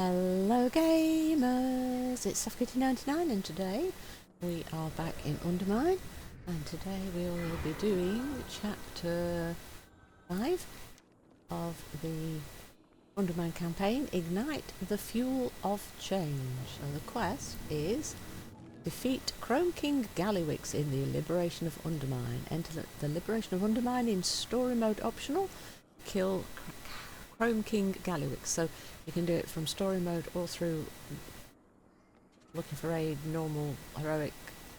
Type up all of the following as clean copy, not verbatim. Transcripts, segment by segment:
Hello gamers, it's SuffKitty99 and today we are back in Undermine and today we will be doing chapter 5 of the Undermine campaign, Ignite the Fuel of Change. So the quest is defeat Chrome King Gallywix in the Liberation of Undermine. Enter the Liberation of Undermine in story mode optional. Kill Chrome King Gallywix. So you can do it from story mode or through looking for raid, normal, heroic,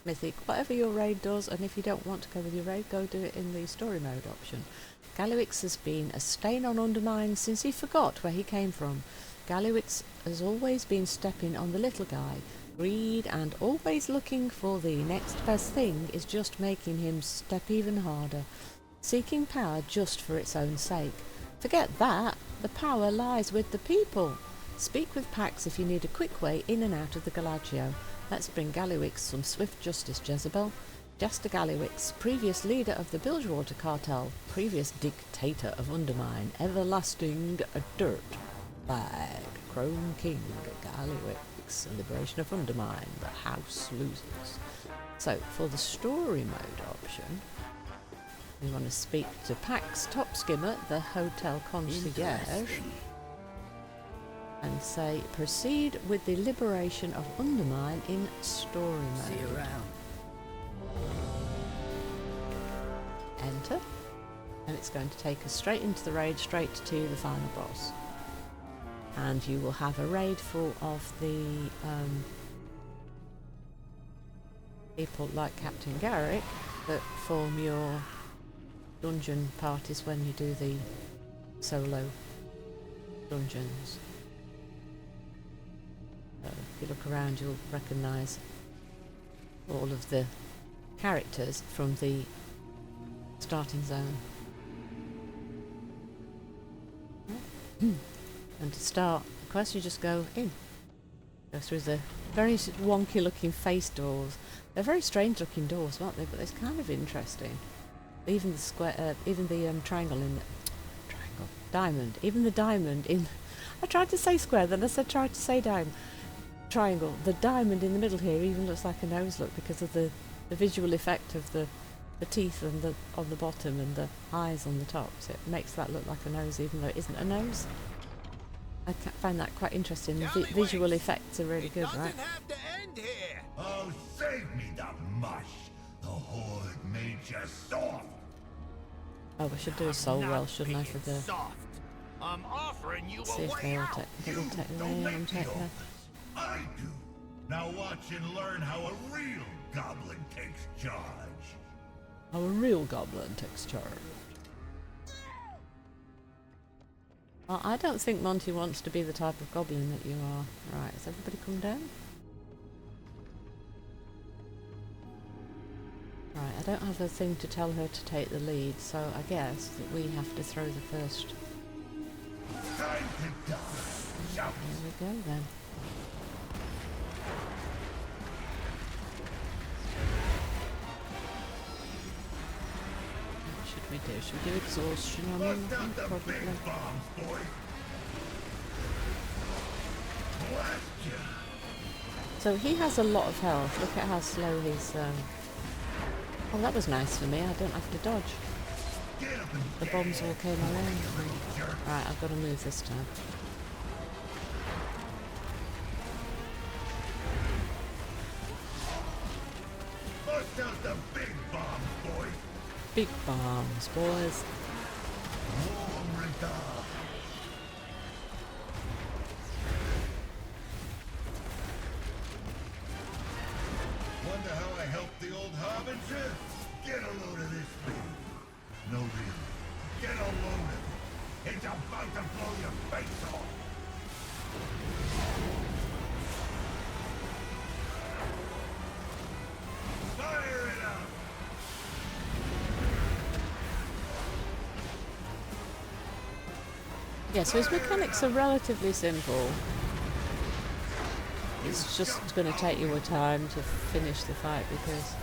mythic, whatever your raid does. And if you don't want to go with your raid, go do it in the story mode option. Gallywix has been a stain on Undermine since he forgot where he came from. Gallywix has always been stepping on the little guy. Greed and always looking for the next best thing is just making him step even harder. Seeking power just for its own sake. Forget that, the power lies with the people. Speak with Pax if you need a quick way in and out of the Galagio. Let's bring Gallywix some swift justice, Jezebel. Jester Gallywix, previous leader of the Bilgewater cartel, previous dictator of Undermine, everlasting dirt bag, Chrome King Gallywix, liberation of Undermine, the house loses. So, for the story mode option, we want to speak to Pax Top Skimmer, the hotel concierge, and say, proceed with the liberation of Undermine in story mode. See you around. Enter, and it's going to take us straight into the raid, straight to the final boss. And you will have a raid full of the people like Captain Garrick that form your dungeon parties when you do the solo dungeons. So if you look around, you'll recognise all of the characters from the starting zone. And to start the quest, you just go in. Go through the very wonky looking face doors. They're very strange looking doors, aren't they? But it's kind of interesting. Even the square, even the triangle in the diamond. Even the diamond in. I tried to say square, then I said tried to say triangle. The diamond in the middle here even looks like a nose, look, because of the visual effect of the teeth and on the bottom and the eyes on the top. So it makes that look like a nose, even though it isn't a nose. I find that quite interesting. The visual effects are really good, right? Have to end here. Oh, save me the mush. The horde made you soft. Oh, I should do a soul well, shouldn't I, for the... Soft. I'm offering you See a if way they'll out. take the Don't rain make and me take the... offers. I do. Now watch and learn how a real goblin takes charge. Oh, a real goblin takes charge. Well, I don't think Monty wants to be the type of goblin that you are. Right, has everybody come down? Right, I don't have a thing to tell her to take the lead, so I guess that we have to throw the first. Time to die. Shout. Here we go then. What should we do? Should we do exhaustion on him? Bust out the Probably. big bombs, boy. Blast ya. So he has a lot of health. Look at how slow he's... Oh, that was nice for me. I don't have to dodge. Get up and The bombs all came around. jerk. Right, I've got to move this time. Bust out the big bombs, boy. Big bombs, boys. Warm regard. Wonder how I helped the old harbinger? Get a load of this thing. No, really. Get a load of it. It's about to blow your face off. Fire it up. Yeah, so his mechanics are relatively simple. It's just going to take you a time to finish the fight because...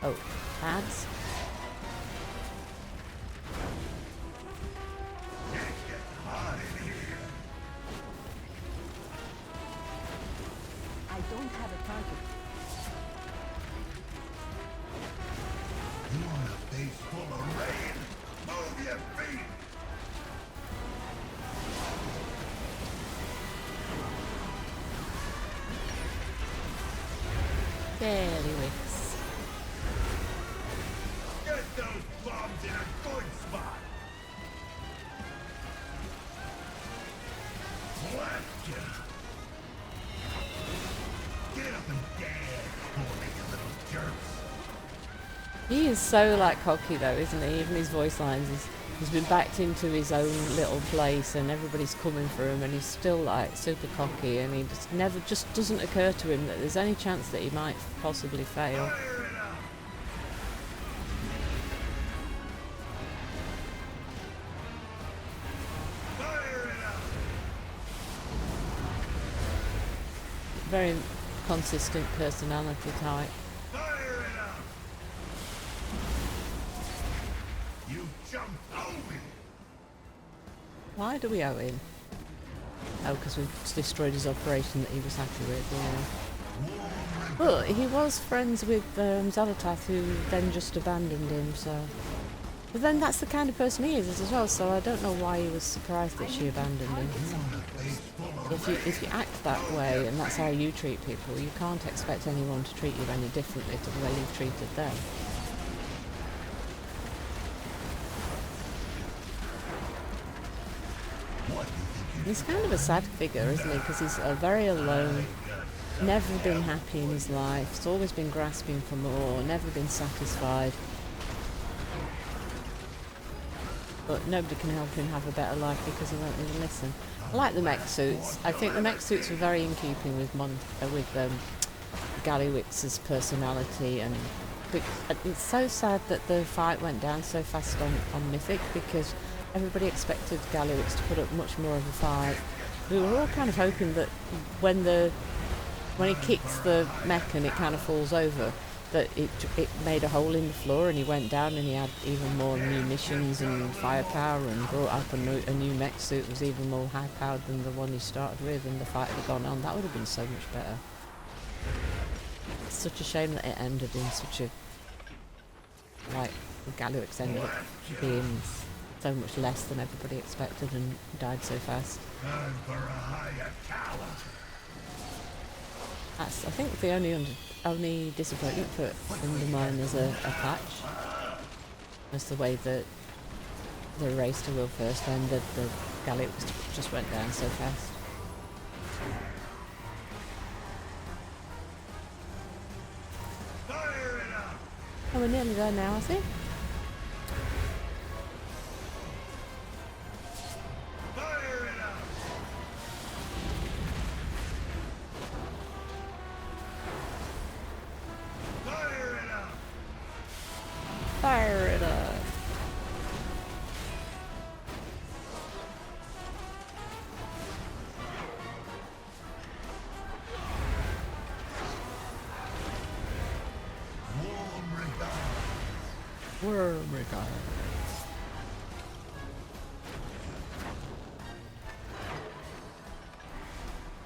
Oh, ads? It's getting hot in here. face full of rain. Move your feet. Gallywix. Get those bombs in a good spot. Left ya. Get up and dance for me, you little jerks. He is so like cocky though, isn't he? Even his voice lines, he's been backed into his own little place and everybody's coming for him and he's still like super cocky and he just doesn't occur to him that there's any chance that he might possibly fail. Fire it up. Fire it up. Very consistent personality type. Fire it up. You jumped over. Why do we owe him? Oh, because we've destroyed his operation that he was happy with, yeah. But he was friends with Xalatath, who then just abandoned him, so... But then that's the kind of person he is as well, so I don't know why he was surprised that she abandoned him. If you act that way, and that's how you treat people, you can't expect anyone to treat you any differently to the way you've treated them. He's kind of a sad figure, isn't he? Because he's very alone, never been happy in his life, he's always been grasping for more, never been satisfied. But nobody can help him have a better life because he won't even listen. I like the mech suits. I think the mech suits were very in keeping with Gallywix's personality, and it's so sad that the fight went down so fast on Mythic because everybody expected Gallywix to put up much more of a fight. We were all kind of hoping that when he kicks the mech and it kind of falls over, that it made a hole in the floor and he went down and he had even more munitions and firepower and brought up a new mech suit that was even more high powered than the one he started with, and the fight had gone on. That would have been so much better. It's such a shame that it ended in such a... like, Gallywix ended up being so much less than everybody expected and died so fast. Time for a higher tower. That's, I think, the only disappointment for Undermine as a patch. That's the way that the race to Will First ended. The Galley just went down so fast. Fire it up. Oh, we're nearly there now, I think. Fire it up. Fire it up. Fire it up. Warm regards. Warm regards.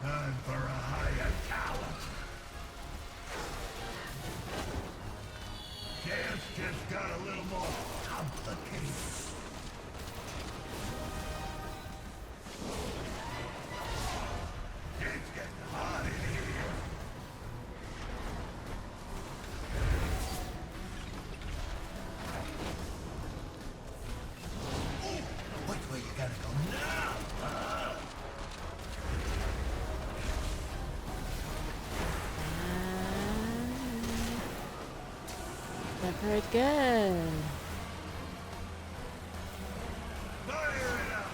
Time for a higher tower. Dance just got a little more complicated. It's getting hot in here. Ooh, which way you gotta go now? Never again. Fire it up.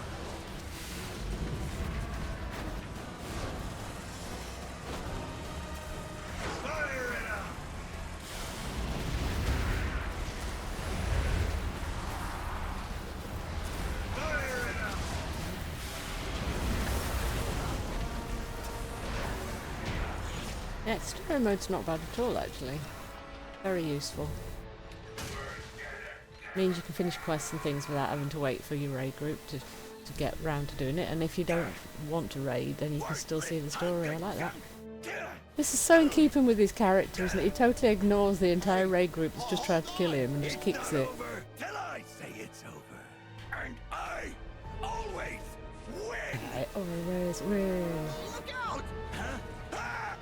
Fire it up. Fire it up. Yeah, story mode's not bad at all, actually. Very useful. Means you can finish quests and things without having to wait for your raid group to get round to doing it, and if you don't want to raid, then you can still see the story. I like that. This is so in keeping with his character, isn't it? He totally ignores the entire raid group that's just tried to kill him and just kicks it. Right, oh, where? Look out! Huh? Ah!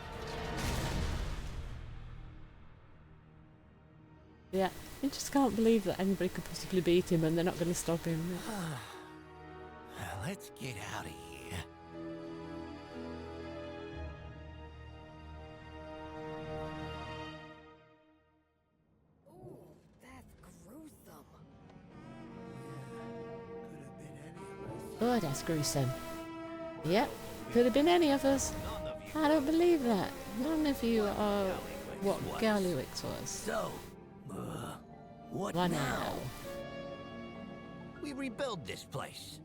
Yeah, I just can't believe that anybody could possibly beat him and they're not going to stop him. Let's get out of here. Ooh, that's gruesome. Oh, that's gruesome. Yep, could have been any of us. None of you. I don't believe that. None of you are what Gallywix was. So, what Why now? now? We rebuild this place.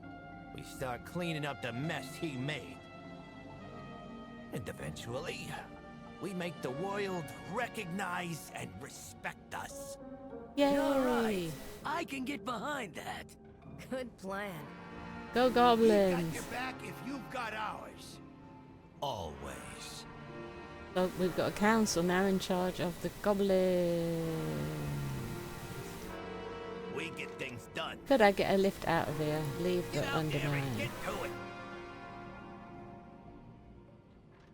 We start cleaning up the mess he made. And eventually, we make the world recognize and respect us. Yay! I can get behind that. Good plan. Go We got goblins! your back if you've got ours. Always. So we've got a council now in charge of the goblins. We get things done. Could I get a lift out of here? Leave the Get out there and Undermine. get to it.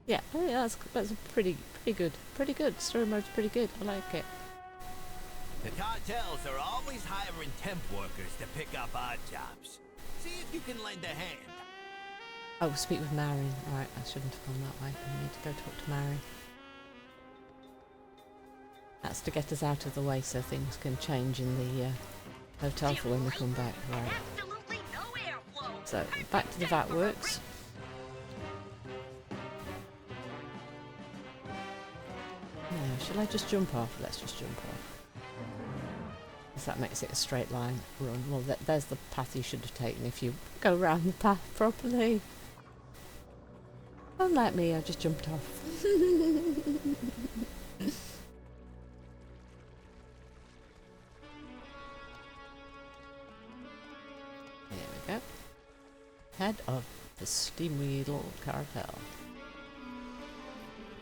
Yeah, I think that's a pretty good. Story mode's pretty good. I like it. The cartels are always hiring temp workers to pick up odd jobs. See if you can lend a hand. Oh, speak with Mary. Alright, I shouldn't have gone that way. I need to go talk to Mary. That's to get us out of the way so things can change in the hotel for when we come back. Right. Absolutely no airflow. So, back to the VAT works. No, shall I just jump off? Let's just jump off. Because that makes it a straight line run. Well, there's the path you should have taken if you go around the path properly. Unlike me, I just jumped off. There we go. Head of the Steamwheel Cartel.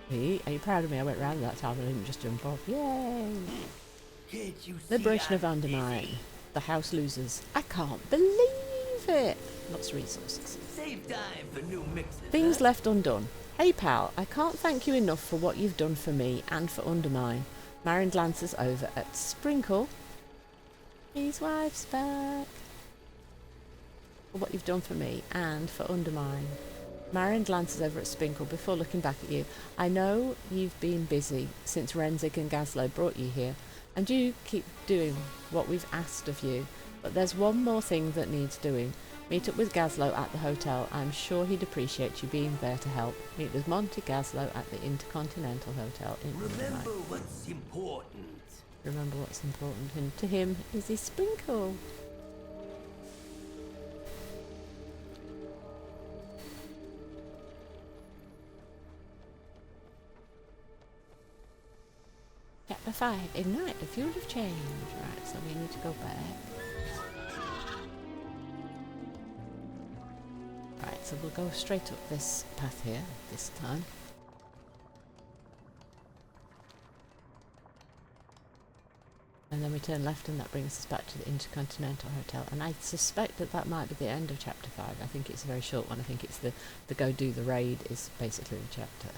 Hey, are you proud of me? I went round that time and I didn't just jump off. Yay! Can't you see Liberation of I'm Undermine. busy? The house losers. I can't believe it! Lots of resources. Save time for new mixes. Things left undone. Hey pal, I can't thank you enough for what you've done for me and for Undermine. Marin glances over at Sprinkle. His wife's back. For what you've done for me and for Undermine. Marin glances over at Sprinkle before looking back at you. I know you've been busy since Renzik and Gaslow brought you here, and you keep doing what we've asked of you, but there's one more thing that needs doing. Meet up with Gaslow at the hotel. I'm sure he'd appreciate you being there to help. Meet with Monty Gaslow at the Intercontinental Hotel in Remember Undermine. what's important. Remember what's important, and to him is his Sprinkle. Chapter 5. Ignite the fuel of change. Right, so we need to go back. Right, so we'll go straight up this path here this time. And then we turn left and that brings us back to the Intercontinental Hotel. And I suspect that that might be the end of chapter 5. I think it's a very short one. I think it's the go do the raid is basically the chapter.